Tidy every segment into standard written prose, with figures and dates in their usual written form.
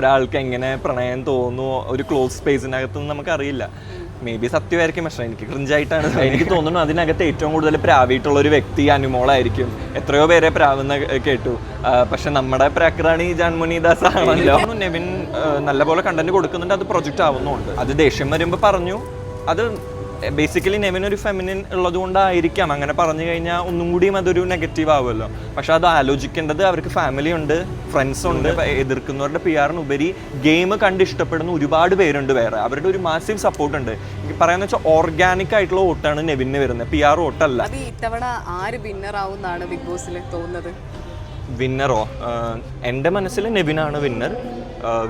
ഒരാൾക്ക് എങ്ങനെ പ്രണയം തോന്നുന്നു ഒരു ക്ലോസ് സ്പേസിനകത്തൊന്നും നമുക്കറിയില്ല. മേ ബി സത്യമായിരിക്കും, പക്ഷേ എനിക്ക് ക്രിഞ്ചായിട്ടാണ് എനിക്ക് തോന്നുന്നു. അതിനകത്ത് ഏറ്റവും കൂടുതൽ പ്രാവിയിട്ടുള്ള ഒരു വ്യക്തി അനുമോളായിരിക്കും. എത്രയോ പേരെ പ്രാവെന്ന് കേട്ടു, പക്ഷെ നമ്മുടെ പ്രാക്രാണി ജാൻമണി ദാസ് ആണല്ലോ. നെവിൻ നല്ലപോലെ കണ്ടന്റ് കൊടുക്കുന്നുണ്ട്, അത് പ്രൊജക്റ്റ് ആവുന്നുണ്ട്. അത് ദേഷ്യം വരുമ്പോൾ പറഞ്ഞു, അത് ബേസിക്കലി നെവിൻ ഒരു ഫെമിനിൻ ഉള്ളത് കൊണ്ടായിരിക്കാം അങ്ങനെ പറഞ്ഞു കഴിഞ്ഞാൽ ഒന്നും കൂടിയും അതൊരു നെഗറ്റീവ് ആവുമല്ലോ. പക്ഷെ അത് ആലോചിക്കേണ്ടത് അവർക്ക് ഫാമിലി ഉണ്ട്, ഫ്രണ്ട്സ് ഉണ്ട്. എതിർക്കുന്നവരുടെ PR-നുപരി ഗെയിം കണ്ട് ഇഷ്ടപ്പെടുന്ന ഒരുപാട് പേരുണ്ട് വേറെ. അവരുടെ ഒരു മാസീവ് സപ്പോർട്ട് ഉണ്ട്. പറയാന്ന് വെച്ചാൽ ഓർഗാനിക് ആയിട്ടുള്ള വോട്ടാണ് നെവിന് വരുന്നത്, PR വോട്ടല്ല. ഇത്തവണ ആര് വിന്നർ ആവുന്നാണ് ബിഗ് ബോസിൽ തോന്നുന്നത്? വിന്നറോ? എൻ്റെ മനസ്സിൽ നെവിനാണ് വിന്നർ.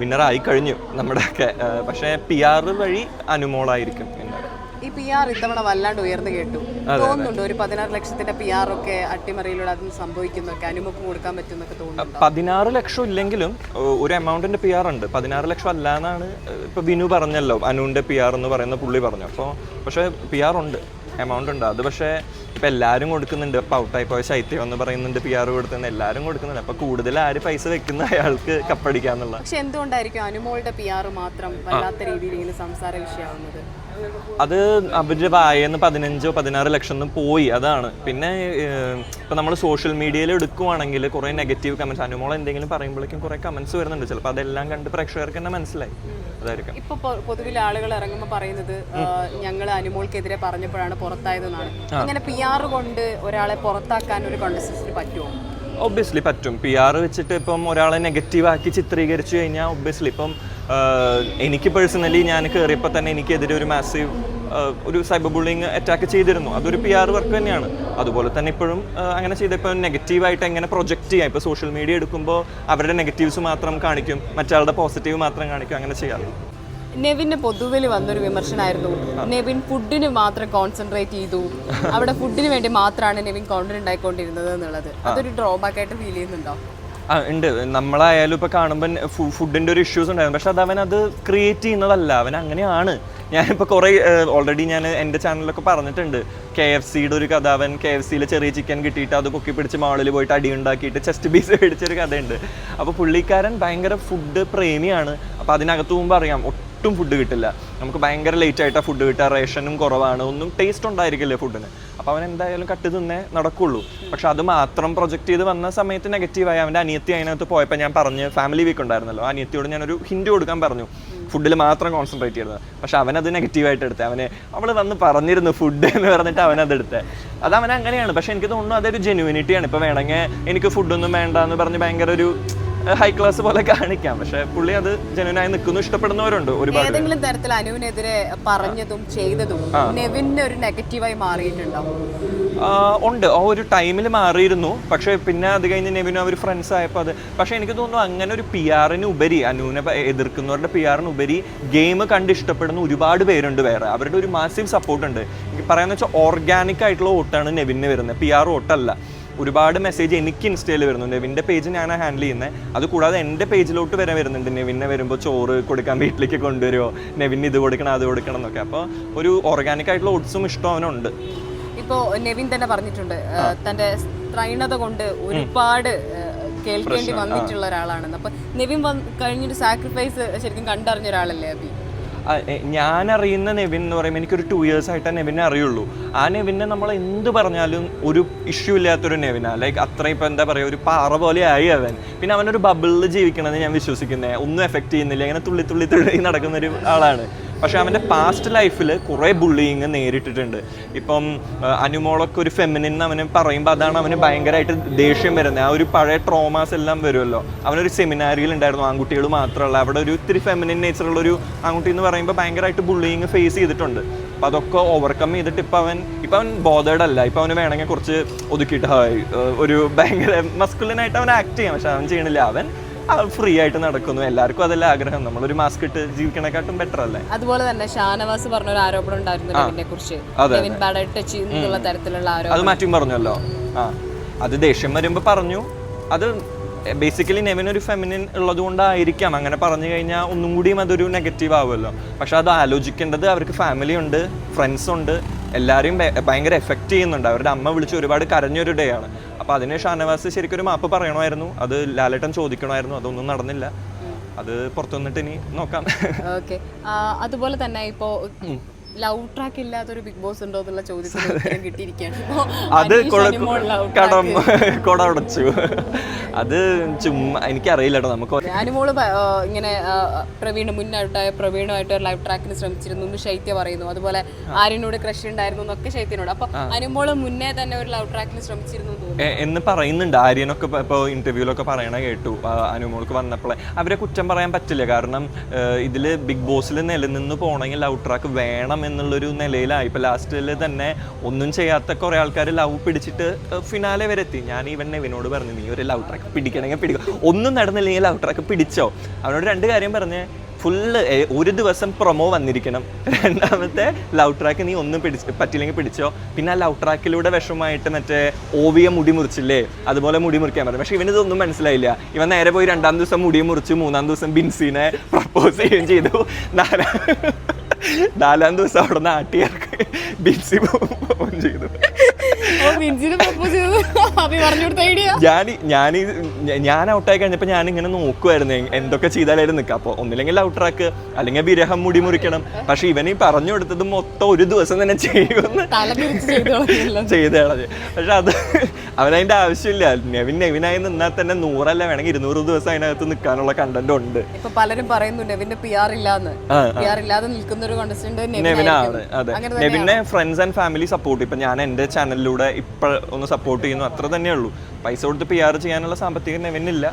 വിന്നറായി കഴിഞ്ഞു നമ്മുടെയൊക്കെ. പക്ഷേ PR വഴി അനുമോളായിരിക്കും വിന്നർ. ഈ PR ഇത്തവണ വല്ലാണ്ട് ഉയർന്നു കേട്ടു. തോന്നുന്നുണ്ട് ഒരു 16 ലക്ഷത്തിന്റെ PR ഒക്കെ അട്ടിമറിയിലൂടെ അതും സംഭവിക്കുന്നൊക്കെ അനുമോക്ക് കൊടുക്കാൻ പറ്റുന്നൊക്കെ തോന്നുന്നു. 16 ലക്ഷം ഇല്ലെങ്കിലും ഒരു എമൗണ്ടിന്റെ PR ഉണ്ട്. 16 ലക്ഷം അല്ല എന്നാണ് ഇപ്പൊ വിനു പറഞ്ഞല്ലോ, അനുവിന്റെ PR എന്ന് പറയുന്ന പുള്ളി പറഞ്ഞു. അപ്പോൾ പക്ഷേ PR ഉണ്ട്, എമൗണ്ട് ഉണ്ട്. അത് പക്ഷേ ഇപ്പം എല്ലാവരും കൊടുക്കുന്നുണ്ട്. ഇപ്പം ഔട്ടായി പോയ ശൈത്യം എന്ന് പറയുന്നുണ്ട്, PR കൊടുക്കുന്ന എല്ലാവരും കൊടുക്കുന്നുണ്ട്. അപ്പം കൂടുതൽ ആര് പൈസ വെക്കുന്ന അയാൾക്ക് കപ്പടിക്കാന്നുള്ള. പക്ഷെ എന്തുകൊണ്ടായിരിക്കും അനുമോളുടെ PR മാത്രം വല്ലാത്ത രീതിയിൽ ഇങ്ങനെ സംസാര വിഷയമാവുന്നത്? അത് അവരുടെ വായെന്ന് 15-16 ലക്ഷം ഒന്നും പോയി, അതാണ്. പിന്നെ ഇപ്പം നമ്മൾ സോഷ്യൽ മീഡിയയിൽ എടുക്കുവാണെങ്കിൽ കുറേ നെഗറ്റീവ് കമൻസ്, അനുമോൾ എന്തെങ്കിലും പറയുമ്പോഴേക്കും കുറേ കമൻസ് വരുന്നുണ്ട്. ചിലപ്പോൾ അതെല്ലാം കണ്ട് പ്രേക്ഷകർക്ക് തന്നെ മനസ്സിലായി, അതായിരിക്കും. ഇപ്പൊ പൊതുവിൽ ആളുകൾ ഇറങ്ങുമ്പോൾ പറയുന്നത് ഞങ്ങൾ അനുമോൾക്കെതിരെ പറഞ്ഞപ്പോഴാണ് പുറത്തായതെന്നാണ്. അങ്ങനെ PR കൊണ്ട് ഒരാളെ പുറത്താക്കാൻ ഒരു കോൺടെസ്റ്റന്റിന് പറ്റുമോ? ഒബ്വിയസ്ലി പറ്റും. PR വെച്ചിട്ട് ഇപ്പം ഒരാളെ നെഗറ്റീവാക്കി ചിത്രീകരിച്ചു കഴിഞ്ഞാൽ ഒബ്വിയസ്ലി ഇപ്പം എനിക്ക് പേഴ്സണലി ഞാൻ കയറിയപ്പോൾ തന്നെ എനിക്കെതിരെ ഒരു മാസീവ് ഒരു സൈബർ ബുള്ളിങ് അറ്റാക്ക് ചെയ്തിരുന്നു. അതൊരു PR വർക്ക് തന്നെയാണ്. അതുപോലെ തന്നെ ഇപ്പോഴും അങ്ങനെ ചെയ്തപ്പോൾ നെഗറ്റീവായിട്ട് എങ്ങനെ പ്രൊജക്റ്റ് ചെയ്യാം. ഇപ്പോൾ സോഷ്യൽ മീഡിയ എടുക്കുമ്പോൾ അവരുടെ നെഗറ്റീവ്സ് മാത്രം കാണിക്കും, മറ്റാളുടെ പോസിറ്റീവ് മാത്രം കാണിക്കും, അങ്ങനെ ചെയ്യാറില്ല. നെവിന് പൊതുവിൽ വന്നൊരു വിമർശനമായിരുന്നു, നെവിൻ ഫുഡിന് മാത്രം കോൺസെൻട്രേറ്റ് ചെയ്തു, അവിടെ ഫുഡിന് വേണ്ടി മാത്രമാണ് നെവിൻ കോണ്ടന്റ് ഉണ്ടായിക്കൊണ്ടിരുന്നത് എന്നുള്ളത്. അതൊരു ഡ്രോബാക്ക് ആയിട്ട് ഫീൽ ചെയ്യുന്നുണ്ടോ? ഉണ്ട്. നമ്മളായാലും ഇപ്പോൾ കാണുമ്പോൾ ഫുഡിൻ്റെ ഒരു ഇഷ്യൂസ് ഉണ്ടായിരുന്നു. പക്ഷെ അത് അവനത് ക്രിയേറ്റ് ചെയ്യുന്നതല്ല, അവൻ അങ്ങനെയാണ്. ഞാനിപ്പോൾ കുറേ ഓൾറെഡി ഞാൻ എൻ്റെ ചാനലിലൊക്കെ പറഞ്ഞിട്ടുണ്ട്. KFCയുടെ ഒരു കഥ, അവൻ KFCയിൽ ചെറിയ ചിക്കൻ കിട്ടിയിട്ട് അത് പൊക്കി പിടിച്ച് മാളിൽ പോയിട്ട് അടി ഉണ്ടാക്കിയിട്ട് ചെസ്റ്റ് പീസ് മേടിച്ചൊരു കഥയുണ്ട്. അപ്പോൾ പുള്ളിക്കാരൻ ഭയങ്കര ഫുഡ് പ്രേമിയാണ്. അപ്പോൾ അതിനകത്ത് പോകുമ്പോൾ അറിയാം ഒട്ടും ഫുഡ് കിട്ടില്ല, നമുക്ക് ഭയങ്കര ലേറ്റ് ആയിട്ടാണ് ഫുഡ് കിട്ടുക, റേഷനും കുറവാണ്, ഒന്നും ടേസ്റ്റ് ഉണ്ടായിരിക്കില്ലേ ഫുഡിന്. അപ്പോൾ അവൻ എന്തായാലും കട്ട് തിന്നേ നടക്കുള്ളൂ. പക്ഷെ അത് മാത്രം പ്രൊജക്റ്റ് ചെയ്ത് വന്ന സമയത്ത് നെഗറ്റീവായി. അവൻ്റെ അനിയത്തി അതിനകത്ത് പോയപ്പോൾ ഞാൻ പറഞ്ഞ് ഫാമിലി വീക്ക് ഉണ്ടായിരുന്നല്ലോ, അനിയത്തിയോട് ഞാനൊരു ഹിൻഡ് കൊടുക്കാൻ പറഞ്ഞു, ഫുഡിൽ മാത്രം കോൺസെൻട്രേറ്റ് ചെയ്തത്. പക്ഷെ അവനത് നെഗറ്റീവായിട്ട് എടുത്തത്. അവൾ വന്ന് പറഞ്ഞിരുന്നു ഫുഡ് എന്ന് പറഞ്ഞിട്ട് അവനതെടുത്തത്. അത് അവൻ അങ്ങനെയാണ്. പക്ഷെ എനിക്ക് തോന്നുന്നു അതൊരു ജെന്യുവിനിറ്റിയാണ്. ഇപ്പോൾ വേണമെങ്കിൽ എനിക്ക് ഫുഡൊന്നും വേണ്ട എന്ന് പറഞ്ഞ് ഭയങ്കര ഒരു ഹൈ ക്ലാസ് പോലെ കാണിക്കാം. പക്ഷെ പുള്ളി അത് ജെന്യുനായി നിൽക്കുന്നു, ഇഷ്ടപ്പെടുന്നവരുണ്ട് ഒരുപാട്. ഏതെങ്കിലും തരത്തിൽ അനുവിനെതിരെ പറഞ്ഞതും ചെയ്തതും നെവിന് ഒരു നെഗറ്റീവായി മാറിയിട്ടുണ്ടോ? ഉണ്ട്, ആ ഒരു ടൈമിൽ മാറിയിരുന്നു. പക്ഷെ പിന്നെ അത് കഴിഞ്ഞ് നെവിനും അവർ ഫ്രണ്ട്സ് ആയപ്പോൾ അത്. പക്ഷെ എനിക്ക് തോന്നുന്നു അങ്ങനെ ഒരു PR-ന് ഉപരി, അനുവിനെ എതിർക്കുന്നവരുടെ PR-ന് ഉപരി ഗെയിം കണ്ട് ഇഷ്ടപ്പെടുന്ന ഒരുപാട് പേരുണ്ട് വേറെ. അവരുടെ ഒരു മാസീവ് സപ്പോർട്ട് ഉണ്ട്. പറയാന്ന് വെച്ചാൽ ഓർഗാനിക് ആയിട്ടുള്ള വോട്ടാണ് നെവിന് വരുന്നത്, PR വോട്ടല്ല. ഒരുപാട് മെസ്സേജ് എനിക്ക് ഇൻസ്റ്റയിൽ വരുന്നുണ്ട്. നെവിൻ്റെ പേജ് ഞാൻ ഹാൻഡിൽ ചെയ്യുന്നത്. അതുകൂടാതെ എൻ്റെ പേജിലോട്ട് വരെ വരുന്നുണ്ട്, നെവിനെ വരുമ്പോൾ ചോറ് കൊടുക്കാൻ വീട്ടിലേക്ക് കൊണ്ടുവരുമോ, നെവിന് ഇത് കൊടുക്കണം അത് കൊടുക്കണം എന്നൊക്കെ. അപ്പോൾ ഒരു ഓർഗാനിക് ആയിട്ടുള്ള ഓട്സും ഇഷ്ടം അവനുണ്ട്. ഇപ്പോൾ നെവിൻ തന്നെ പറഞ്ഞിട്ടുണ്ട് തൻ്റെ സ്ത്രൈണത കൊണ്ട് ഒരുപാട് കേൾക്കേണ്ടി വന്നിട്ടുള്ള ഒരാളാണെന്ന്. അപ്പം നെവിൻ കഴിഞ്ഞൊരു സാക്രിഫൈസ് ശരിക്കും കണ്ടറിഞ്ഞ ഒരാളല്ലേ അബി? ഞാനറിയുന്ന നെവിൻ എന്ന് പറയുമ്പോൾ എനിക്കൊരു 2 years ആയിട്ട് നെവിനെ അറിയുള്ളൂ. ആ നെവിനെ നമ്മൾ എന്ത് പറഞ്ഞാലും ഒരു ഇഷ്യൂ ഇല്ലാത്തൊരു നെവിനാണ്. ലൈക്ക് അത്രയും ഇപ്പോൾ എന്താ പറയുക, ഒരു പാറ പോലെ ആയി അവൻ. പിന്നെ അവനൊരു ബബിളിൽ ജീവിക്കണമെന്ന് ഞാൻ വിശ്വസിക്കുന്നത്. ഒന്നും എഫക്റ്റ് ചെയ്യുന്നില്ല, ഇങ്ങനെ തുള്ളി തുള്ളി തുള്ളി നടക്കുന്നൊരു ആളാണ്. പക്ഷെ അവൻ്റെ പാസ്റ്റ് ലൈഫിൽ കുറേ ബുള്ളിങ് നേരിട്ടിട്ടുണ്ട്. ഇപ്പം അനുമോളൊക്കെ ഒരു ഫെമിനിൻ അവന് പറയുമ്പോൾ അതാണ് അവന് ഭയങ്കരമായിട്ട് ദേഷ്യം വരുന്നത്. ആ ഒരു പഴയ ട്രോമാസ് എല്ലാം വരുമല്ലോ. അവനൊരു സെമിനാരിയിൽ ഉണ്ടായിരുന്നു, ആൺകുട്ടികൾ മാത്രമല്ല, അവിടെ ഒരു ഇത്തിരി ഫെമിനിൻ നേച്ചറുള്ളൊരു ആൺകുട്ടി എന്ന് പറയുമ്പോൾ ഭയങ്കരമായിട്ട് ബുള്ളിങ് ഫേസ് ചെയ്തിട്ടുണ്ട്. അപ്പം അതൊക്കെ ഓവർകം ചെയ്തിട്ട് ഇപ്പം അവൻ ബോധേഡ് അല്ല. ഇപ്പം അവന് വേണമെങ്കിൽ കുറച്ച് ഒതുക്കിയിട്ട് ഒരു ഭയങ്കര മസ്കുലിനായിട്ട് അവൻ ആക്ട് ചെയ്യാം. പക്ഷെ അവൻ ചെയ്യണില്ല, അവൻ ഫ്രീ ആയിട്ട് നടക്കുന്നു. എല്ലാവർക്കും അതല്ല ആഗ്രഹം, നമ്മളൊരു മാസ്ക് ഇട്ട് ജീവിക്കണേക്കാട്ടും ബെറ്റർ അല്ലേ? അതുപോലെ തന്നെ ഷാനവാസ് പറഞ്ഞ ഒരു ആരോപണം ഉണ്ടായിരുന്നു നെവിനെ കുറിച്ച്, തരത്തിലുള്ള അത് മാറ്റിയും പറഞ്ഞല്ലോ. അത് ദേഷ്യം വരുമ്പോൾ പറഞ്ഞു. അത് ബേസിക്കലി നെവിൻ ഒരു ഫെമിനിൻ ഉള്ളത് കൊണ്ടായിരിക്കാം അങ്ങനെ പറഞ്ഞു കഴിഞ്ഞാൽ ഒന്നും കൂടിയും അതൊരു നെഗറ്റീവ് ആവുമല്ലോ. പക്ഷെ അത് ആലോചിക്കേണ്ടത് അവർക്ക് ഫാമിലി ഉണ്ട്, ഫ്രണ്ട്സ് ഉണ്ട്, എല്ലാവരെയും ഭയങ്കര എഫക്റ്റ് ചെയ്യുന്നുണ്ട്. അവരുടെ അമ്മ വിളിച്ച് ഒരുപാട് കരഞ്ഞൊരു ഡേ ആണ്. അപ്പോൾ അതിന് ഷാനവാസ് ശരിക്കും ഒരു മാപ്പ് പറയണമായിരുന്നു, അത് ലാലേട്ടൻ ചോദിക്കണമായിരുന്നു. അതൊന്നും നടന്നില്ല. അത് പുറത്തു വന്നിട്ട് ഇനി നോക്കാം. ഓക്കെ, അതുപോലെ തന്നെ ഇപ്പോ ലവ് ട്രാക്ക് ഇല്ലാത്തൊരു ബിഗ് ബോസ് ഉണ്ടോ എന്നുള്ള ചോദ്യത്തിന് ഉത്തരം കിട്ടിയിരിക്കുകയാണ്. അത് കടം കൊടടച്ചു. അത് ചുമ്മാ എനിക്കറിയില്ല കേട്ടോ. നമുക്ക് അനുമോള് ഇങ്ങനെ പ്രവീണുമായിട്ട് ഒരു ലൈവ് ട്രാക്കിന് ശ്രമിച്ചിരുന്നു എന്ന് ശൈത്യ പറയുന്നു. അതുപോലെ ആര്യനോട് ക്രഷ് ഉണ്ടായിരുന്നു എന്നൊക്കെ ശൈത്യനോട്. അപ്പൊ അനുമോള് മുന്നേ തന്നെ ഒരു ലവ് ട്രാക്കിന് ശ്രമിച്ചിരുന്നു എന്ന് പറയുന്നുണ്ട്. ആര്യനൊക്കെ ഇപ്പോൾ ഇന്റർവ്യൂലൊക്കെ പറയണ കേട്ടു. അനുമോൾക്ക് വന്നപ്പോഴേ അവരെ കുറ്റം പറയാൻ പറ്റില്ല. കാരണം ഇതില് ബിഗ് ബോസിൽ നിലനിന്ന് പോകണമെങ്കിൽ ലവ് ട്രാക്ക് വേണം എന്നുള്ളൊരു നിലയിലായി. ഇപ്പൊ ലാസ്റ്റിൽ തന്നെ ഒന്നും ചെയ്യാത്ത കുറെ ആൾക്കാർ ലവ് പിടിച്ചിട്ട് ഫിനാലെ വരെ എത്തി. ഞാൻ ഈവൻ നെവിനോട് പറഞ്ഞു, നീ ഒരു ലവ് ട്രാക്ക് പിടിക്കണമെങ്കിൽ പിടിക്കും, ഒന്നും നടന്നില്ലെങ്കിൽ ലവ് ട്രാക്ക് പിടിച്ചോ. അവനോട് 2 കാര്യം പറഞ്ഞ്, ഫുള്ള് ഒരു ദിവസം പ്രൊമോ വന്നിരിക്കണം, രണ്ടാമത്തെ ലവ് ട്രാക്ക് നീ ഒന്നും പറ്റില്ലെങ്കിൽ പിടിച്ചോ, പിന്നെ ആ ലവ് ട്രാക്കിലൂടെ വിഷമമായിട്ട് മറ്റേ ഓവിയ മുടി മുറിച്ചില്ലേ, അതുപോലെ മുടി മുറിക്കാൻ പറഞ്ഞു. പക്ഷെ ഇവനിതൊന്നും മനസ്സിലായില്ല. ഇവൻ നേരെ പോയി 2-ാം ദിവസം മുടി മുറിച്ചു, 3-ാം ദിവസം ബിൻസിനെ പ്രപ്പോസ് ചെയ്യുകയും ചെയ്തു. 4-ാം ദിവസം അവിടെ നാട്ടിയാർക്ക് ബിൻസി ഫോൺ ചെയ്തു. ഞാൻ ഔട്ടായി കഴിഞ്ഞപ്പോൾ ഞാനിങ്ങനെ നോക്കുമായിരുന്നു എന്തൊക്കെ ചെയ്താലായിരുന്നു നിൽക്കുക. അപ്പോൾ ഒന്നില്ലെങ്കിൽ ലവ് ട്രാക്ക് അല്ലെങ്കിൽ വിരഹം മുടി മുറിക്കണം. പക്ഷെ ഇവനീ പറഞ്ഞു കൊടുത്തത് മൊത്തം ഒരു ദിവസം തന്നെ ചെയ്യുമെന്ന് ചെയ്ത് കളഞ്ഞു. പക്ഷെ അത് അവനതിൻ്റെ ആവശ്യമില്ല. നെവിനായി നിന്നാൽ തന്നെ 100 അല്ല വേണമെങ്കിൽ 200 ദിവസം അതിനകത്ത് നിൽക്കാനുള്ള കണ്ടന്റ് ഉണ്ട്. ഇപ്പൊ പലരും പറയുന്നു നെവിന്റെ PR ഇല്ലാതെ നിൽക്കുന്ന ഒരു കണ്ടസ്റ്റന്റ് നെവിനാണ്. അതെ, നെവിനെ ഫ്രണ്ട്സ് ആൻഡ് ഫാമിലി സപ്പോർട്ട്. ഇപ്പൊ ഞാൻ എൻ്റെ ചാനലിലൂടെ ഇപ്പൊ ഒന്ന് സപ്പോർട്ട് ചെയ്യുന്നു, അത്ര തന്നെ ഉള്ളൂ. പൈസ കൊടുത്ത് PR ചെയ്യാനുള്ള സാമ്പത്തികം നെവിനില്ല.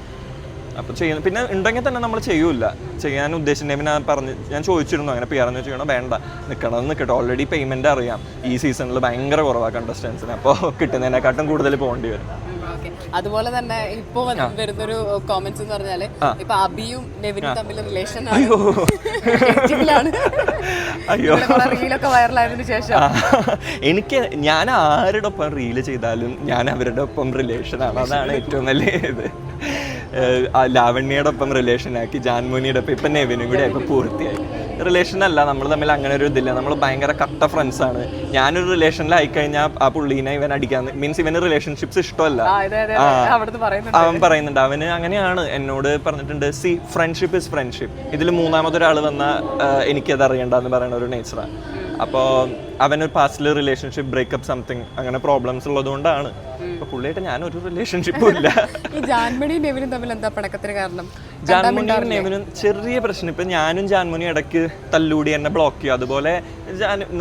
അപ്പോൾ ചെയ്യുന്നു. പിന്നെ ഉണ്ടെങ്കിൽ തന്നെ നമ്മൾ ചെയ്യൂല. ചെയ്യാൻ ഉദ്ദേശിച്ച നെവിൻ പറഞ്ഞ് ഞാൻ ചോദിച്ചിരുന്നു അങ്ങനെ PR എന്ന് വെച്ചാൽ വേണ്ട, നിൽക്കട്ടെ, ഓൾറെഡി പേയ്മെന്റ് അറിയാം ഈ സീസണിൽ ഭയങ്കര കുറവാണ് കണ്ടസ്റ്റൻസിന്, അപ്പോൾ കിട്ടുന്നതിനെക്കാട്ടും കൂടുതൽ പോകേണ്ടി വരും. അതുപോലെ തന്നെ ഇപ്പൊ വരുന്നൊരു കോമന്റ്സ് എന്ന് പറഞ്ഞാല് ഇപ്പൊ അബിയും നെവിനും തമ്മിൽ റിലേഷൻ റീലൊക്കെ വൈറലായതിനു ശേഷം എനിക്ക് ഞാൻ ആരുടെ ഒപ്പം റീല് ചെയ്താലും ഞാൻ അവരുടെ ഒപ്പം റിലേഷനാണ്. അതാണ് ഏറ്റവും വലിയ ഇത്. ലാവണ്യയുടെ ഒപ്പം റിലേഷനാക്കി, ജാൻമോനിയുടെ ഒപ്പം ഇപ്പം നെവിനും കൂടെ ഇപ്പം പൂർത്തിയായി. റിലേഷൻ അല്ല, നമ്മൾ തമ്മിൽ അങ്ങനെ ഒരു ഇതില്ല. നമ്മൾ ഭയങ്കര കട്ട ഫ്രണ്ട്സാണ്. ഞാനൊരു റിലേഷനിലായി കഴിഞ്ഞാൽ ആ പുള്ളീനെ ഇവൻ അടിക്കാൻ മീൻസ് ഇവന് റിലേഷൻഷിപ്സ് ഇഷ്ടമല്ല. അവൻ പറയുന്നുണ്ട്, അവന് അങ്ങനെയാണ് എന്നോട് പറഞ്ഞിട്ടുണ്ട്. Friendship is friendship. ഇതിൽ 3-മതൊരാൾ വന്നാൽ എനിക്കത് അറിയണ്ടെന്ന് പറയുന്ന ഒരു നേച്ചറാണ്. അപ്പോൾ അവനൊരു പാസ്റ്റിൽ റിലേഷൻഷിപ്പ് ബ്രേക്കപ്പ് സംതിങ് അങ്ങനെ പ്രോബ്ലംസ് ഉള്ളത് കൊണ്ടാണ്. അപ്പൊ പുള്ളിയായിട്ട് ഞാനൊരു റിലേഷൻഷിപ്പും ഇല്ല. ജാൻമണിയും നെവിനും തമ്മിൽ എന്താ പണക്കത്തിന് കാരണം? ജാൻമണിയും നെവിനും ചെറിയ പ്രശ്നം. ഇപ്പൊ ഞാനും ജാൻമണിയും ഇടയ്ക്ക് തല്ലൂടി എന്നെ ബ്ലോക്ക് ചെയ്യും. അതുപോലെ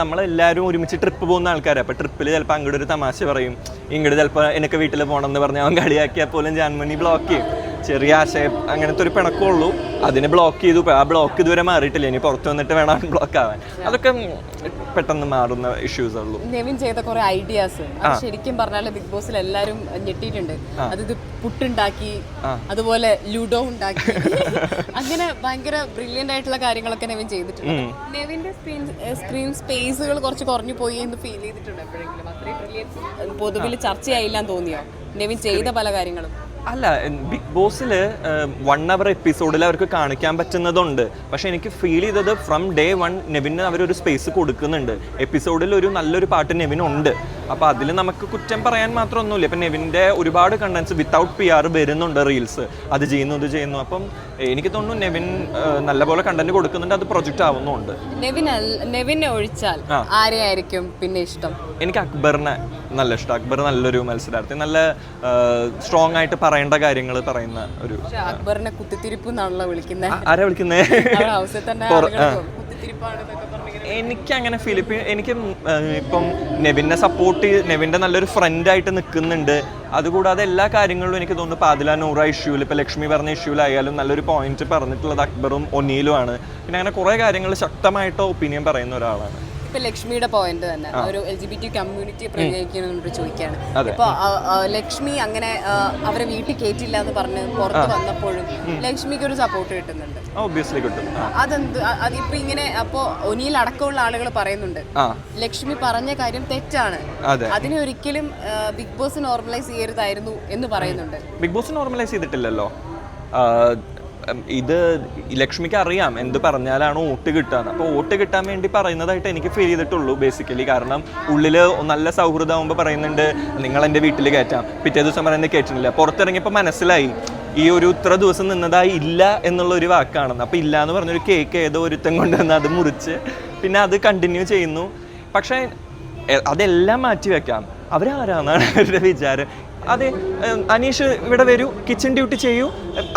നമ്മളെല്ലാവരും ഒരുമിച്ച് ട്രിപ്പ് പോകുന്ന ആൾക്കാരാണ്. അപ്പൊ ട്രിപ്പിൽ ചിലപ്പോൾ അങ്ങോട്ട് ഒരു തമാശ പറയും, ഇങ്ങോട്ട് ചിലപ്പോൾ എനിക്ക് വീട്ടിൽ പോകണം എന്ന് പറഞ്ഞ് അവൻ കളിയാക്കിയാൽ പോലും ജാൻമണി ബ്ലോക്ക് ചെയ്യും. ചെറിയ ആശയം അങ്ങനത്തെ ഒരു പിണക്കമുള്ളൂ. അതിനെ ബ്ലോക്ക് ചെയ്തു. ആ ബ്ലോക്ക് ഇതുവരെ മാറിയിട്ടില്ല. ഇനി പുറത്ത് വന്നിട്ട് വേണം ബ്ലോക്ക് ആവാൻ. അതൊക്കെ പെട്ടെന്ന് മാറുന്ന ഇഷ്യൂസ് ഉള്ളൂ. നെവിൻ ചെയ്ത കുറെ ഐഡിയാസ് ശരിക്കും പറഞ്ഞാൽ ബിഗ് ബോസിൽ എല്ലാവരും ഞെട്ടിയിട്ടുണ്ട്. അതായത് പുട്ടുണ്ടാക്കി, അതുപോലെ ലുഡോ ഉണ്ടാക്കി, അങ്ങനെ ഭയങ്കര ബ്രില്യന്റ് ആയിട്ടുള്ള കാര്യങ്ങളൊക്കെ നെവിൻ ചെയ്തിട്ടുണ്ട്. നെവിന്റെ സ്ക്രീൻ സ്പേസുകൾ കുറച്ച് കുറഞ്ഞു പോയി എന്ന് ഫീൽ ചെയ്തിട്ടുണ്ട് എപ്പോഴെങ്കിലും? അത്രയും ബ്രില്യൻസ് പൊതുവിൽ ചർച്ചയായില്ലാന്ന് തോന്നിയോ നെവിൻ ചെയ്ത പല കാര്യങ്ങളും? അല്ല, ബിഗ് ബോസിൽ 1 hour എപ്പിസോഡിൽ അവർക്ക് കാണിക്കാൻ പറ്റുന്നതുണ്ട്. പക്ഷെ എനിക്ക് ഫീൽ ചെയ്തത് ഫ്രം ഡേ 1 നെവിന് അവരൊരു സ്പേസ് കൊടുക്കുന്നുണ്ട്. എപ്പിസോഡിൽ ഒരു നല്ലൊരു പാട്ട് നെവിനുണ്ട്. അപ്പോൾ അതിൽ നമുക്ക് കുറ്റം പറയാൻ മാത്രമൊന്നുമില്ല. ഇപ്പം നെവിൻ്റെ ഒരുപാട് കണ്ടൻസ് വിത്തൗട്ട് PR വരുന്നുണ്ട്. റീൽസ് അത് ചെയ്യുന്നു. അപ്പം എനിക്ക് തോന്നുന്നു നെവിൻ നല്ലപോലെ കണ്ടന്റ് കൊടുക്കുന്നുണ്ട്. അത് പ്രൊജക്റ്റ് ആവുന്നുണ്ട്. നെവിനെ ഒഴിച്ചാൽ ആരെയായിരിക്കും പിന്നെ ഇഷ്ടം? എനിക്ക് അക്ബറിനെ നല്ല ഇഷ്ടം. അക്ബർ നല്ലൊരു മത്സരാർത്ഥി, നല്ല സ്ട്രോങ് ആയിട്ട് പറയേണ്ട കാര്യങ്ങൾ പറയുന്ന ഒരു. അക്ബറിനെ കുത്തിത്തിരിപ്പ് എന്നാണല്ലോ വിളിക്കുന്നത്. ആരാ വിളിക്കുന്നത്? കുത്തിത്തിരിപ്പാണ്. എനിക്ക് അങ്ങനെ ഫീൽ. എനിക്ക് ഇപ്പം നെവിനെ സപ്പോർട്ട് നെവിൻ്റെ നല്ലൊരു ഫ്രണ്ടായിട്ട് നിൽക്കുന്നുണ്ട്. അതുകൂടാതെ എല്ലാ കാര്യങ്ങളിലും എനിക്ക് തോന്നുന്നു പാതില നൂറ ഇഷ്യൂവിൽ, ഇപ്പോൾ ലക്ഷ്മി പറഞ്ഞ ഇഷ്യൂലായാലും നല്ലൊരു പോയിന്റ് പറഞ്ഞിട്ടുള്ളത് അക്ബറും ഒനീലുമാണ്. പിന്നെ അങ്ങനെ കുറേ കാര്യങ്ങൾ ശക്തമായിട്ട് ഒപ്പീനിയൻ പറയുന്ന ഒരാളാണ്. ഇപ്പൊ ലക്ഷ്മിയുടെ പോയിന്റ് തന്നെ ഒരു LGBT കമ്മ്യൂണിറ്റി പ്രതികരിക്കണമെന്ന് ചോദിക്കുകയാണ്. ഇപ്പൊ ലക്ഷ്മി അങ്ങനെ അവരെ വീട്ടിൽ കയറ്റില്ല എന്ന് പറഞ്ഞ് പുറത്ത് വന്നപ്പോഴും ലക്ഷ്മിക്ക് ഒരു സപ്പോർട്ട് കിട്ടുന്നുണ്ട്. ഒബ്വിയസ്ലി കിട്ടും. അതെന്ത് അതിപ്പോ ഇങ്ങനെ അപ്പോ ഒനിയിൽ അടക്കമുള്ള ആളുകൾ പറയുന്നുണ്ട് ലക്ഷ്മി പറഞ്ഞ കാര്യം തെറ്റാണ്, അതിനെ ഒരിക്കലും ബിഗ് ബോസ് നോർമലൈസ് ചെയ്യരുതായിരുന്നു എന്ന് പറയുന്നുണ്ട്. ബിഗ് ബോസ് നോർമലൈസ് ചെയ്തിട്ടില്ലല്ലോ. ഇത് ലക്ഷ്മിക്ക് അറിയാം എന്ത് പറഞ്ഞാലാണ് വോട്ട് കിട്ടാന്ന്. അപ്പോൾ വോട്ട് കിട്ടാൻ വേണ്ടി പറയുന്നതായിട്ട് എനിക്ക് ഫീൽ ചെയ്തിട്ടുള്ളൂ ബേസിക്കലി. കാരണം ഉള്ളിൽ നല്ല സൗഹൃദമാകുമ്പോൾ പറയുന്നുണ്ട് നിങ്ങൾ എൻ്റെ വീട്ടിൽ കയറ്റാം, പിറ്റേ ദിവസം പറയുന്നത് കയറ്റുന്നില്ല. പുറത്തിറങ്ങിയപ്പോൾ മനസ്സിലായി ഈ ഒരു ഇത്ര ദിവസം നിന്നതായി ഇല്ല എന്നുള്ള ഒരു വാക്കാണ്. അപ്പോൾ ഇല്ല എന്ന് പറഞ്ഞൊരു കേക്ക് ഏതോ ഒരുത്തം കൊണ്ടുവന്ന് അത് മുറിച്ച് പിന്നെ അത് കണ്ടിന്യൂ ചെയ്യുന്നു. പക്ഷേ അതെല്ലാം മാറ്റി വെക്കാം, അവരാരാന്നാണ് അവരുടെ വിചാരം. അതെ, അനീഷ് ഇവിടെ വരൂ, കിച്ചൺ ഡ്യൂട്ടി ചെയ്യൂ,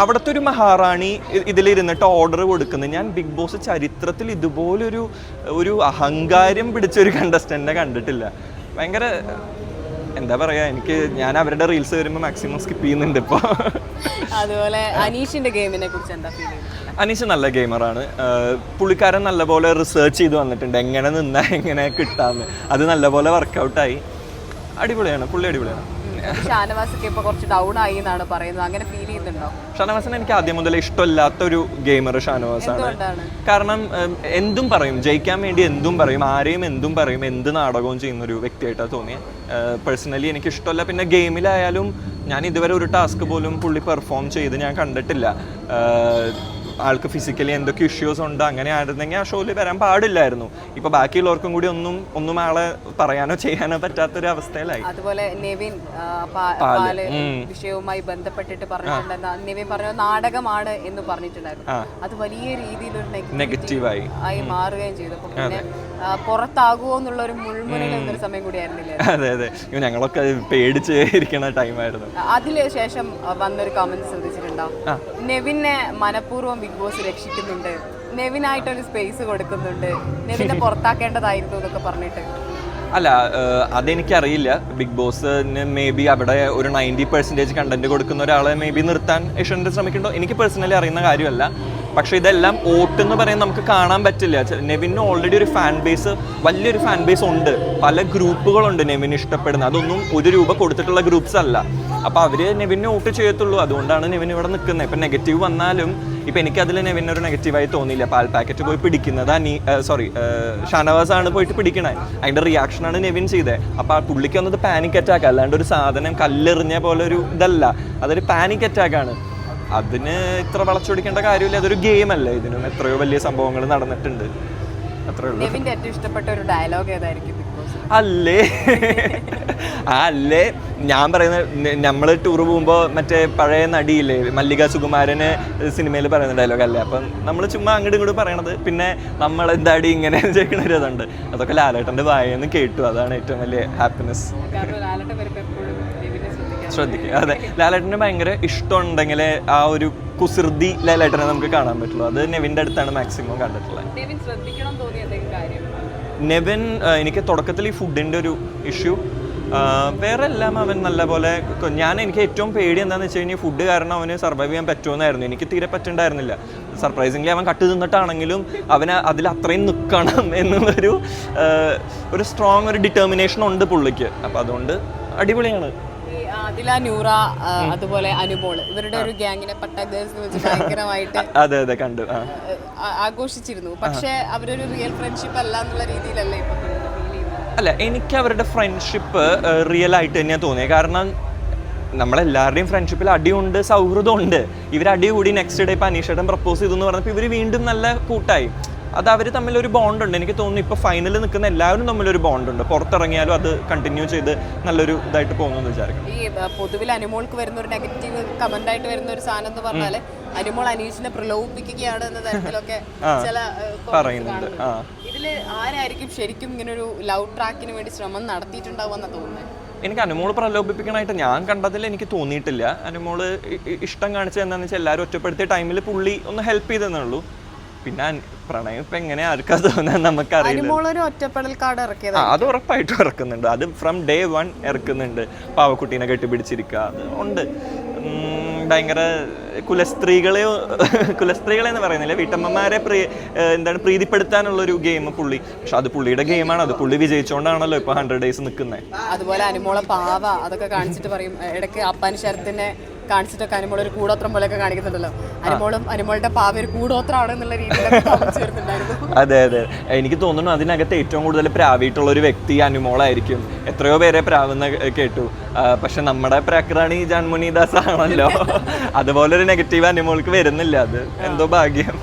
അവിടുത്തെ ഒരു മഹാറാണി ഇതിലിരുന്നിട്ട് ഓർഡർ കൊടുക്കുന്നത്. ഞാൻ ബിഗ് ബോസ് ചരിത്രത്തിൽ ഇതുപോലൊരു അഹങ്കാരം പിടിച്ചൊരു കണ്ടസ്റ്റൻറ്റിനെ കണ്ടിട്ടില്ല. ഭയങ്കര എന്താ പറയുക, ഞാൻ അവരുടെ റീൽസ് വരുമ്പോൾ മാക്സിമം സ്കിപ്പ് ചെയ്യുന്നുണ്ട് ഇപ്പോൾ. അതുപോലെ അനീഷിന്റെ ഗെയിമിനെ കുറിച്ച് എന്താ ഫീൽ ചെയ്യുന്നത്? അനീഷ് നല്ല ഗെയിമറാണ്. പുള്ളിക്കാരൻ നല്ലപോലെ റിസർച്ച് ചെയ്ത് വന്നിട്ടുണ്ട്, എങ്ങനെ നിന്നാൽ എങ്ങനെ കിട്ടാമെന്ന്. അത് നല്ലപോലെ വർക്കൗട്ടായി. അടിപൊളിയാണ്, പുള്ളി അടിപൊളിയാണ്. ഷാനവാസൊക്കെ ഇപ്പോൾ കുറച്ച് ഡൗൺ ആയി എന്നാണ് പറയുന്നത്, അങ്ങനെ ഫീൽ ചെയ്യുന്നുണ്ടോ? ഷാനവാസിനെ എനിക്ക് ആദ്യം മുതലേ ഇഷ്ടമില്ലാത്തൊരു ഗെയിമർ ഷാനവാസാണ്. കാരണം എന്തും പറയും, ജയിക്കാൻ വേണ്ടി എന്തും പറയും, ആരെയും എന്തും പറയും, എന്ത് നാടകവും ചെയ്യുന്ന ഒരു വ്യക്തിയായിട്ടാണ് തോന്നിയത്. പേഴ്സണലി എനിക്ക് ഇഷ്ടമല്ല. പിന്നെ ഗെയിമിലായാലും ഞാൻ ഇതുവരെ ഒരു ടാസ്ക് പോലും പുള്ളി പെർഫോം ചെയ്ത് ഞാൻ കണ്ടിട്ടില്ല. ആൾക്ക് ഫിസിക്കലി എന്തൊക്കെ ഇഷ്യൂസ് ഉണ്ട്, അങ്ങനെ ആയിരുന്നെങ്കിൽ ആ ഷോയിൽ വരാൻ പാടില്ലായിരുന്നു. ഇപ്പൊ ബാക്കിയുള്ളവർക്കും കൂടി ഒന്നും ആളെ പറയാനോ ചെയ്യാനോ പറ്റാത്തൊരു അവസ്ഥയിലായി. അതുപോലെ നെവിൻ പാല് വിഷയവുമായി ബന്ധപ്പെട്ടിട്ട് പറഞ്ഞിട്ടുണ്ടായിരുന്നു. നെവിൻ പറഞ്ഞ നാടകമാണ് എന്ന് പറഞ്ഞിട്ടുണ്ടായിരുന്നു. അത് വലിയ രീതിയിൽ ഒരു നെഗറ്റീവായി മാറുകയും ചെയ്തു. പിന്നെ പുറത്താകുമോ എന്നുള്ള ഒരു മുൾമുനയിൽ എന്നൊരു സമയം കൂടി ആയിരുന്നില്ലേ? അതെ അതെ, ഞങ്ങളൊക്കെ പേടിച്ച് ഇരിക്കുന്ന ടൈമായിരുന്നു. അതിന് ശേഷം വന്നൊരു കമന്റ് ശ്രദ്ധിച്ചിട്ടുണ്ടോ? നെവിനെ മനഃപൂർവ്വം ബിഗ് ബോസ് രക്ഷിക്കുന്നുണ്ട്, നെവിനായിട്ടൊരു സ്പേസ് കൊടുക്കുന്നുണ്ട്, നെവിനെ പുറത്താക്കേണ്ടതായിരുന്നു എന്നൊക്കെ പറഞ്ഞിട്ട്. അല്ല, അതെനിക്കറിയില്ല. ബിഗ് ബോസിന് മേ ബി അവിടെ ഒരു 90% കണ്ടന്റ് കൊടുക്കുന്ന ഒരാളെ മേ ബി നിർത്താൻ ഏഷ്യൻ്റെ ശ്രമിക്കുന്നുണ്ടോ, എനിക്ക് പേഴ്സണലി അറിയുന്ന കാര്യമല്ല. പക്ഷെ ഇതെല്ലാം വോട്ട് എന്ന് പറയുന്നത് നമുക്ക് കാണാൻ പറ്റില്ല. നെവിന് ഓൾറെഡി ഒരു ഫാൻ ബേസ്, വലിയൊരു ഫാൻ ബേസ് ഉണ്ട്, പല ഗ്രൂപ്പുകളുണ്ട് നെവിന് ഇഷ്ടപ്പെടുന്നത്. അതൊന്നും ₹1 കൊടുത്തിട്ടുള്ള ഗ്രൂപ്പ്സ് അല്ല. അപ്പോൾ അവർ നെവിനെ വോട്ട് ചെയ്യത്തുള്ളൂ. അതുകൊണ്ടാണ് നെവിൻ ഇവിടെ നിൽക്കുന്നത്. ഇപ്പം നെഗറ്റീവ് വന്നാലും ഇപ്പം എനിക്കതിൽ നെവിനൊരു നെഗറ്റീവായി തോന്നിയില്ല. പാൽ പാക്കറ്റ് പോയി പിടിക്കുന്നത് ഷാനവാസാണ് പോയിട്ട് പിടിക്കണേ. അതിൻ്റെ റിയാക്ഷനാണ് നെവിൻ ചെയ്തത്. അപ്പോൾ ആ പുള്ളിക്ക് വന്നത് പാനിക് അറ്റാക്ക്, അല്ലാണ്ട് ഒരു സാധനം കല്ലെറിഞ്ഞ പോലെ ഒരു ഇതല്ല, അതൊരു പാനിക് അറ്റാക്കാണ്. അതിന് ഇത്ര വളച്ചൊടിക്കേണ്ട കാര്യമില്ല. അതൊരു ഗെയിം അല്ലേ, ഇതിനും എത്രയോ വലിയ സംഭവങ്ങൾ നടന്നിട്ടുണ്ട്. അത്രേ ഉള്ളൂ. നെവിൻ്റെ ഏറ്റവും ഇഷ്ടപ്പെട്ട ഒരു ഡയലോഗ് ഏതായിരിക്കും? അല്ലേ ഞാൻ പറയുന്നത്, നമ്മൾ ടൂർ പോകുമ്പോൾ മറ്റേ പഴയ നടിയില്ലേ മല്ലിക സുകുമാരന് സിനിമയിൽ പറയുന്ന ഡയലോഗ് അല്ലേ. അപ്പം നമ്മൾ ചുമ്മാ അങ്ങോട്ടും ഇങ്ങോട്ടും പറയണത്, പിന്നെ നമ്മളെന്താടി ഇങ്ങനെ ചെയ്യണൊരു ഇതുണ്ട്. അതൊക്കെ ലാലേട്ടൻ്റെ വായെന്ന് കേട്ടു. അതാണ് ഏറ്റവും വലിയ ഹാപ്പിനെസ്. ശ്രദ്ധിക്കുക. അതെ, ലാലേട്ടന് ഭയങ്കര ഇഷ്ടമുണ്ടെങ്കിൽ ആ ഒരു കുസൃതി ലാലേട്ടനെ നമുക്ക് കാണാൻ പറ്റുള്ളൂ. അത് നെവിൻ്റെ അടുത്താണ് മാക്സിമം കണ്ടിട്ടുള്ളത്. നെവിൻ എനിക്ക് തുടക്കത്തിൽ ഈ ഫുഡിൻ്റെ ഒരു ഇഷ്യൂ, വേറെ എല്ലാം അവൻ നല്ലപോലെ. എനിക്ക് ഏറ്റവും പേടി എന്താണെന്ന് വെച്ച് കഴിഞ്ഞാൽ ഫുഡ് കാരണം അവന് സർവൈവ് ചെയ്യാൻ പറ്റുമെന്നായിരുന്നു. എനിക്ക് തീരെ പറ്റുന്നുണ്ടായിരുന്നില്ല. സർപ്രൈസിംഗ്ലി അവൻ കട്ട് തിന്നിട്ടാണെങ്കിലും അവന് അതിൽ അത്രയും നിൽക്കണം എന്നുള്ളൊരു സ്ട്രോങ് ഒരു ഡിറ്റർമിനേഷൻ ഉണ്ട് പുള്ളിക്ക്. അപ്പോൾ അതുകൊണ്ട് അടിപൊളിയാണ്. അതില നൂറ, അതുപോലെ അനുമോൾ, ഇവരുടെ ഒരു ഗ്യാങ്ങിനെ പട്ടാഗേഴ്സ് വെച്ച് ഭയങ്കരമായിട്ട് അതെ കണ്ടു ആഘോഷിച്ചിരുന്നു. പക്ഷെ അവരൊരു റിയൽ ഫ്രണ്ട്ഷിപ്പ് അല്ല എന്നുള്ള രീതിയിലല്ലേ ഇപ്പൊ ഫീൽ ചെയ്യുന്നത്? അല്ല, എനിക്ക് അവരുടെ ഫ്രണ്ട്ഷിപ്പ് റിയൽ ആയിട്ട് തന്നെയാണ് തോന്നിയത്. കാരണം നമ്മളെല്ലാവരുടെയും ഫ്രണ്ട്ഷിപ്പിൽ അടിയുണ്ട്, സൗഹൃദമുണ്ട്. ഇവർ അടി കൂടി നെക്സ്റ്റ് ഡേ ഇപ്പം അനീഷേട്ടൻ പ്രപ്പോസ് ചെയ്തു എന്ന് പറഞ്ഞപ്പോൾ ഇവർ വീണ്ടും നല്ല കൂട്ടായി. അത് അവർ തമ്മിലൊരു ബോണ്ടുണ്ട്. എനിക്ക് തോന്നുന്നു ഇപ്പോൾ ഫൈനലിൽ നിൽക്കുന്ന എല്ലാവരും തമ്മിലൊരു ബോണ്ടുണ്ട്. പുറത്തിറങ്ങിയാലും അത് കണ്ടിന്യൂ ചെയ്ത് നല്ലൊരു ഇതായിട്ട് പോകുന്നു വിചാരിക്കും. ഈ പൊതുവിൽ അനുമോൾക്ക് വരുന്ന ഒരു നെഗറ്റീവ് കമന്റ് ആയിട്ട് വരുന്ന ഒരു സാധനം എന്ന് പറഞ്ഞാൽ അനുമോൾ അനീഷിനെ പ്രലോഭിപ്പിക്കുകയാണ് എന്ന തരത്തിലൊക്കെ ചില പറയുന്നുണ്ട്. ഇതില് ആരായിരിക്കും ശരിക്കും ഇങ്ങനെ ഒരു ലവ് ട്രാക്കിന് വേണ്ടി ശ്രമം നടത്തിയിട്ടുണ്ടാവുമെന്നാണ് തോന്നുന്നത്? എനിക്ക് അനുമോൾ പ്രലോഭിപ്പിക്കണമായിട്ട് ഞാൻ കണ്ടതിൽ എനിക്ക് തോന്നിയിട്ടില്ല. അനുമോൾ ഇഷ്ടം കാണിച്ചത് എന്താണെന്ന് വെച്ചാൽ എല്ലാവരും ഒറ്റപ്പെടുത്തിയ ടൈമിൽ പുള്ളി ഒന്ന് ഹെൽപ്പ് ചെയ്തെന്നേ ഉള്ളൂ. പിന്നെ പ്രണയം ഇപ്പം എങ്ങനെ ആർക്കാ തോന്നാൻ നമുക്കറിയില്ല. അത് ഉറപ്പായിട്ടും ഇറക്കുന്നുണ്ട്. അത് ഫ്രം ഡേ 1 ഇറക്കുന്നുണ്ട്. പാവക്കുട്ടീനെ കെട്ടിപ്പിടിച്ചിരിക്കുക, അത് ഉണ്ട്. ഭയങ്കര കുലസ്ത്രീകളെന്ന് പറയുന്നില്ല, വീട്ടമ്മമാരെ പ്രീതിപ്പെടുത്താനുള്ളൊരു ഗെയിം പുള്ളി. പക്ഷെ അത് പുള്ളിയുടെ ഗെയിമാണ്. അത് പുള്ളി വിജയിച്ചുകൊണ്ടാണല്ലോ ഇപ്പൊ 100 days നിൽക്കുന്നത്. അതുപോലെ അനുമോളെ പാവ അതൊക്കെ കാണിച്ചിട്ട് പറയും, ഇടയ്ക്ക് അപ്പാൻ ശരത്തിനെ കാണിച്ചിട്ടൊക്കെ അനുമോൾ ഒരു കൂടോത്രം പോലെയൊക്കെ കാണിക്കുന്നുണ്ടല്ലോ. അനുമോളുടെ പാവ ഒരു കൂടോത്രമാണ് എന്നുള്ള രീതിയിലൊക്കെ. അതെ, എനിക്ക് തോന്നുന്നു അതിനകത്ത് ഏറ്റവും കൂടുതൽ പ്രാവിയിട്ടുള്ള ഒരു വ്യക്തി അനുമോളായിരിക്കും. എത്രയോ പേരെ പ്രാവുന്ന കേട്ടു. പക്ഷെ നമ്മുടെ പ്രാക്രാണി ജാൻമുനി ദാസ് ആണല്ലോ. അതുപോലൊരു നെഗറ്റീവ് അനുമോൾക്ക് വരുന്നില്ല. അത് എന്തോ ഭാഗ്യം.